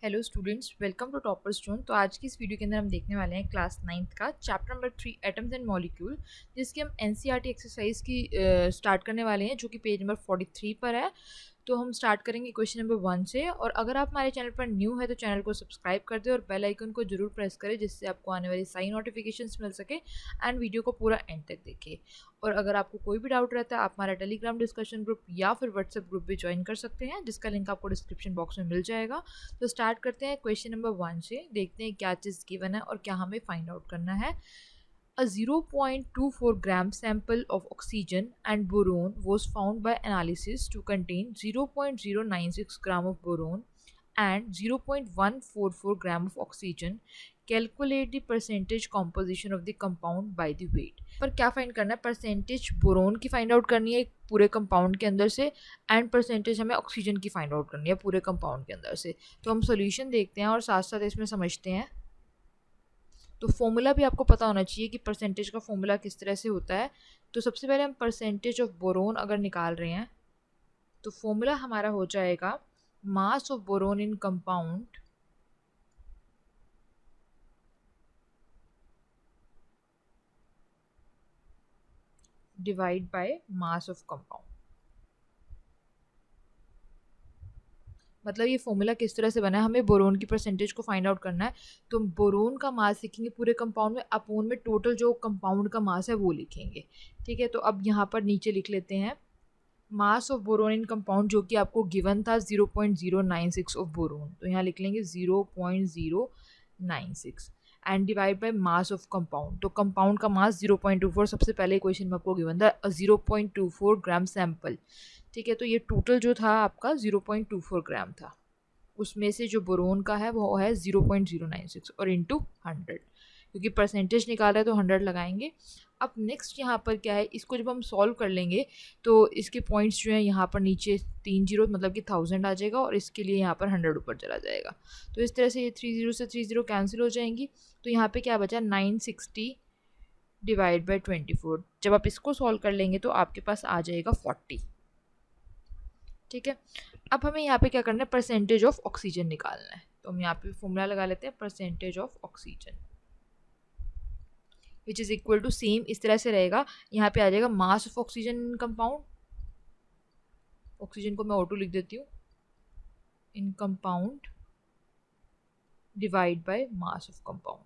Hello students, welcome to toppers zone. तो आज की इस वीडियो के अंदर हम देखने वाले हैं क्लास 9th का chapter number 3 atoms and molecule, जिसकी हम एनसीईआरटी एक्सरसाइज की स्टार्ट करने वाले हैं, जो कि पेज नंबर 43 पर है। तो हम स्टार्ट करेंगे क्वेश्चन नंबर 1 से। और अगर आप हमारे चैनल पर न्यू है तो चैनल को सब्सक्राइब कर दें और बेल आइकन को जरूर प्रेस करें, जिससे आपको आने वाली सारी नोटिफिकेशंस मिल सके एंड वीडियो को पूरा एंड तक देखें। और अगर आपको कोई भी डाउट रहता है, आप हमारा टेलीग्राम डिस्कशन ग्रुप या फिर व्हाट्सएप ग्रुप भी ज्वाइन कर सकते हैं, जिसका लिंक आपको डिस्क्रिप्शन बॉक्स में मिल जाएगा। तो स्टार्ट करते हैं क्वेश्चन नंबर 1 से। देखते हैं क्या चीज़ गिवन है और क्या हमें फाइंड आउट करना है। A 0.24 gram sample of oxygen and boron was found by analysis to contain 0.096 gram of boron and 0.144 gram of oxygen. Calculate the percentage composition of the compound by the weight. पर क्या find करना है? Percentage boron की find out करनी है पूरे compound के अंदर से, एंड परसेंटेज हमें ऑक्सीजन की फाइंड आउट करनी है पूरे कंपाउंड के अंदर से। तो हम सॉल्यूशन देखते हैं और साथ साथ इसमें समझते हैं। तो फॉर्मूला भी आपको पता होना चाहिए कि परसेंटेज का फॉर्मूला किस तरह से होता है। तो सबसे पहले हम परसेंटेज ऑफ बोरोन अगर निकाल रहे हैं तो फॉर्मूला हमारा हो जाएगा mass of boron in compound divide by mass of compound. मतलब ये फॉर्मूला किस तरह से बना है, हमें बोरोन की परसेंटेज को फाइंड आउट करना है। तो बोरोन का मास लिखेंगे पूरे कंपाउंड में, अपोन में टोटल जो कंपाउंड का मास है वो लिखेंगे। ठीक है, तो अब यहाँ पर नीचे लिख लेते हैं mass of boron in compound, जो कि आपको गिवन था 0.096 ऑफ बोरोन। तो यहाँ लिख लेंगे 0.096 and divide by mass of compound. तो कंपाउंड का मास 0.24 सबसे पहले क्वेश्चन में आपको गिवन था 0.24 ग्राम सैंपल। ठीक है, तो ये टोटल जो था आपका 0.24 ग्राम था, उसमें से जो बोरोन का है वो है 0.096 और इंटू 100, क्योंकि परसेंटेज निकाला है तो 100 लगाएंगे। अब नेक्स्ट यहाँ पर क्या है, इसको जब हम सॉल्व कर लेंगे तो इसके पॉइंट्स जो हैं यहाँ पर नीचे 3 जीरो मतलब कि 1000 आ जाएगा, और इसके लिए यहाँ पर 100 ऊपर चला जाएगा। तो इस तरह से ये 3 जीरो से 3 जीरो कैंसिल हो जाएंगी। तो यहाँ पे क्या बचा 960 डिवाइड बाई 24। जब आप इसको सॉल्व कर लेंगे तो आपके पास आ जाएगा 40। ठीक है, अब हमें यहाँ पे क्या करना है, परसेंटेज ऑफ ऑक्सीजन निकालना है। तो हम यहाँ पे फॉर्मूला लगा लेते हैं percentage of oxygen, which is equal to same इस तरह से रहेगा। यहाँ पे आ जाएगा mass of oxygen in compound, oxygen को मैं O2 लिख देती हूँ, in compound divide by mass of compound.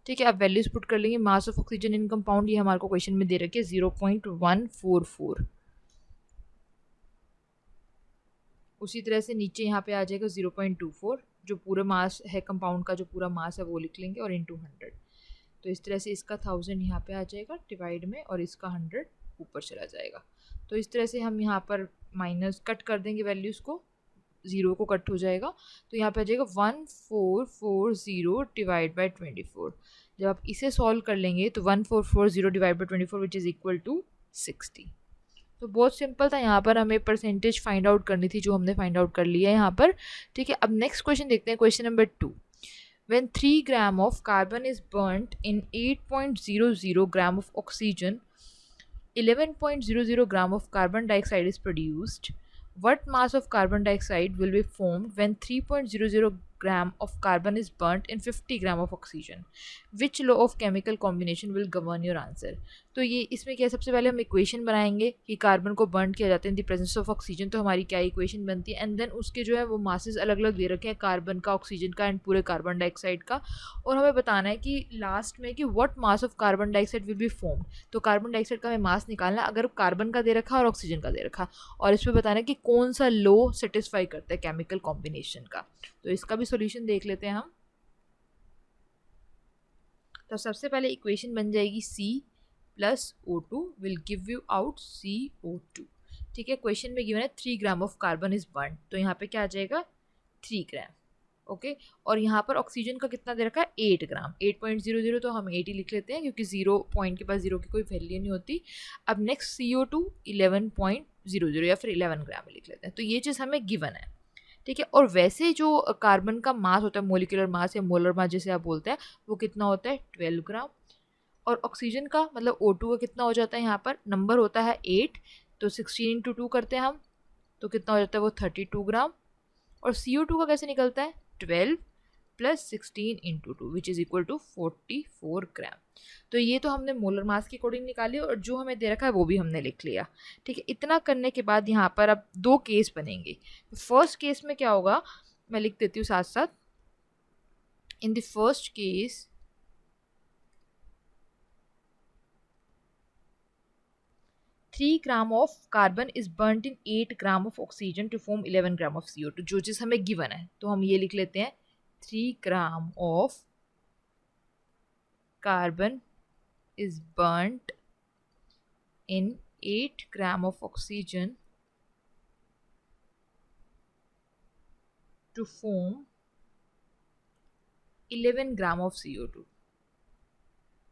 ठीक है, अब वैल्यूज पुट कर लेंगे। Mass of oxygen in compound ये हमारे को क्वेश्चन में दे रखी है 0.144। उसी तरह से नीचे यहाँ पे आ जाएगा 0.24, जो पूरा मास है कंपाउंड का, जो पूरा मास है वो लिख लेंगे और इंटू 100। तो इस तरह से इसका 1000 यहाँ पे आ जाएगा डिवाइड में, और इसका 100 ऊपर चला जाएगा। तो इस तरह से हम यहाँ पर माइनस कट कर देंगे वैल्यूज़ को, ज़ीरो को कट हो जाएगा। तो यहाँ पे आ जाएगा 1440 डिवाइड बाई 24। जब आप इसे सॉल्व कर लेंगे तो 1440 divide by 24 which is equal to 60। तो बहुत सिंपल था, यहाँ पर हमें परसेंटेज फाइंड आउट करनी थी, जो हमने फाइंड आउट कर लिया है यहाँ पर। ठीक है, अब नेक्स्ट क्वेश्चन देखते हैं, question number 2। When 3 gram of carbon is burnt in 8.00 gram of oxygen, 11.00 gram of carbon dioxide is produced. What mass of carbon dioxide will be formed when 3.00 gram of carbon is burnt in 50 gram of oxygen? Which law of chemical combination will govern your answer? तो ये इसमें क्या है, सबसे पहले हम equation बनाएंगे कि कार्बन को बर्न किया जाता है in the presence of oxygen. तो हमारी क्या इक्वेशन बनती है, एंड देन उसके जो है वो मासेस अलग अलग दे रखे हैं, कार्बन का, ऑक्सीजन का एंड पूरे कार्बन डाइऑक्साइड का। और हमें बताना है कि लास्ट में कि what mass of carbon dioxide will be formed. तो कार्बन डाइऑक्साइड का हमें मास निकालना है, अगर कार्बन का दे रखा और ऑक्सीजन का दे रखा, और इसमें बताना है कि कौन सा लो सेटिस्फाई करता है केमिकल कॉम्बिनेशन का। तो इसका भी सॉल्यूशन देख लेते हैं हम। तो सबसे पहले इक्वेशन बन जाएगी C plus O2 will give you out CO2। ठीक है, क्वेश्चन में गिवन है 3 gram of carbon is burn, तो यहाँ पे क्या आ जाएगा 3 ग्राम। ओके, और यहाँ पर ऑक्सीजन का कितना दे रखा है 8 ग्राम। 8.00 तो हम 8 ही लिख लेते हैं, क्योंकि 0 पॉइंट के पास 0 की कोई वैल्यू नहीं होती। अब नेक्स्ट CO2 11.00 या फिर 11 ग्राम लिख लेते हैं। तो ये चीज़ हमें गिवन है। ठीक है, और वैसे जो कार्बन का मास होता है, मोलिकुलर मास या मोलर मास जिसे आप बोलते हैं, वो कितना होता है 12 ग्राम। और ऑक्सीजन का मतलब O2 का कितना हो जाता है, यहाँ पर नंबर होता है 8, तो 16 इंटू 2 करते हैं हम, तो कितना हो जाता है वो 32 ग्राम। और CO2 का कैसे निकलता है 12 plus 16 into 2 which is equal to 44 gram. तो ये तो हमने मोलर मास के अकॉर्डिंग निकाली और जो हमें दे रखा है वो भी हमने लिख लिया। ठीक है, इतना करने के बाद यहाँ पर अब दो केस बनेंगे। फर्स्ट केस में क्या होगा मैं लिख देती हूँ साथ साथ। In the first case 3 gram of carbon is burned in 8 gram of oxygen to form 11 gram of CO2। जो चीज़ हमें गिवन है तो हम ये लिख लेते हैं 3 gram of carbon is burnt in 8 gram of oxygen to form 11 gram of CO2।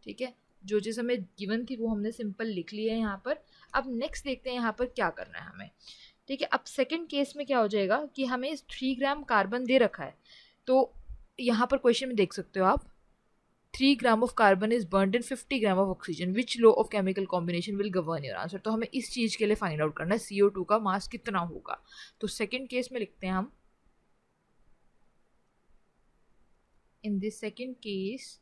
ठीक है, जो चीज़ हमें गिवन थी वो हमने सिंपल लिख लिया है यहाँ पर। अब नेक्स्ट देखते हैं यहाँ पर क्या करना है हमें। ठीक है, अब सेकंड केस में क्या हो जाएगा कि हमें 3 ग्राम कार्बन दे रखा है। तो यहाँ पर क्वेश्चन में देख सकते हो आप 3 gram of carbon is burned in 50 gram of oxygen which law of chemical combination will govern your answer. तो हमें इस चीज़ के लिए फाइंड आउट करना है CO2 का मास कितना होगा। तो सेकंड केस में लिखते हैं हम in this second case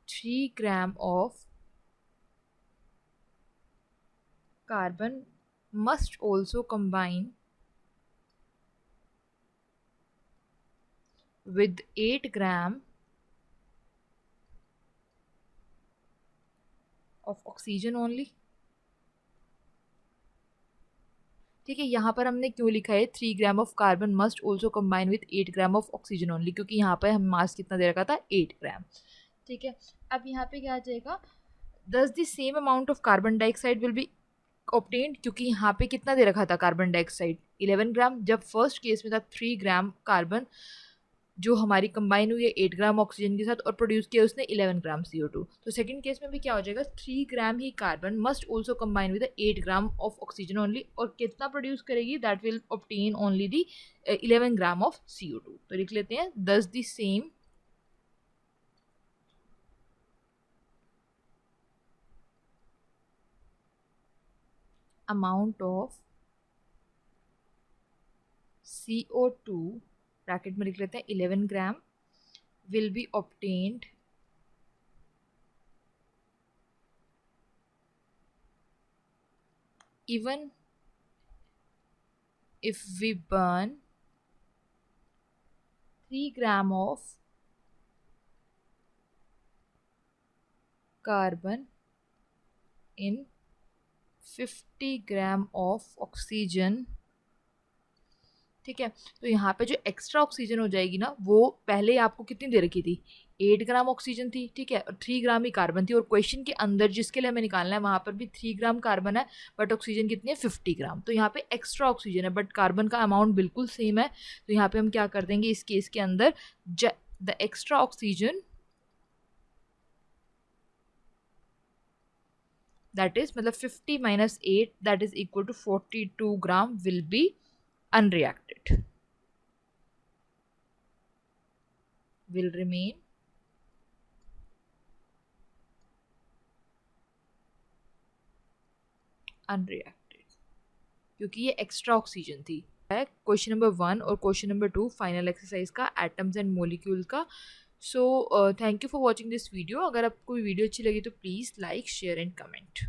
3 gram of carbon must also combine with 8 gram of oxygen only। ठीक है, यहाँ पर हमने क्यों लिखा है 3 gram of carbon must also combine with 8 gram of oxygen only, क्योंकि यहाँ पर हम मास कितना दे रखा था 8 ग्राम। ठीक है, अब यहाँ पे क्या आ जाएगा दस the same amount of carbon dioxide will be obtained, क्योंकि यहाँ पे कितना दे रखा था कार्बन डाइऑक्साइड 11 ग्राम, जब फर्स्ट केस में था 3 ग्राम कार्बन जो हमारी कंबाइन हुई है 8 ग्राम ऑक्सीजन के साथ और प्रोड्यूस किया उसने 11 ग्राम CO2। तो सेकंड केस में भी क्या हो जाएगा 3 ग्राम ही carbon must also combine with 8 gram of oxygen only, और कितना प्रोड्यूस करेगी that will obtain only the 11 gram of CO2। तो लिख लेते हैं thus the same amount of CO2 bracket में लिख लेते हैं 11 gram will be obtained even if we burn 3 gram of carbon in 50 gram of oxygen। ठीक है, तो यहाँ पे जो एक्स्ट्रा ऑक्सीजन हो जाएगी ना वो पहले आपको कितनी दे रखी थी 8 ग्राम ऑक्सीजन थी। ठीक है, और 3 ग्राम ही कार्बन थी, और क्वेश्चन के अंदर जिसके लिए हमें निकालना है वहाँ पर भी 3 ग्राम कार्बन है बट ऑक्सीजन कितनी है 50 ग्राम। तो यहाँ पे एक्स्ट्रा ऑक्सीजन है बट कार्बन का अमाउंट बिल्कुल सेम है। तो यहाँ पे हम क्या कर देंगे इस केस के अंदर the extra oxygen that is मतलब 50 minus 8 that is equal to 42 gram will be unreacted, will remain unreacted क्योंकि ये एक्स्ट्रा ऑक्सीजन थी। क्वेश्चन नंबर 1 और क्वेश्चन नंबर 2 फाइनल एक्सरसाइज का एटम्स एंड मॉलिक्यूल का। So thank you for watching this video. अगर आपको video अच्छी लगी तो please like share and comment.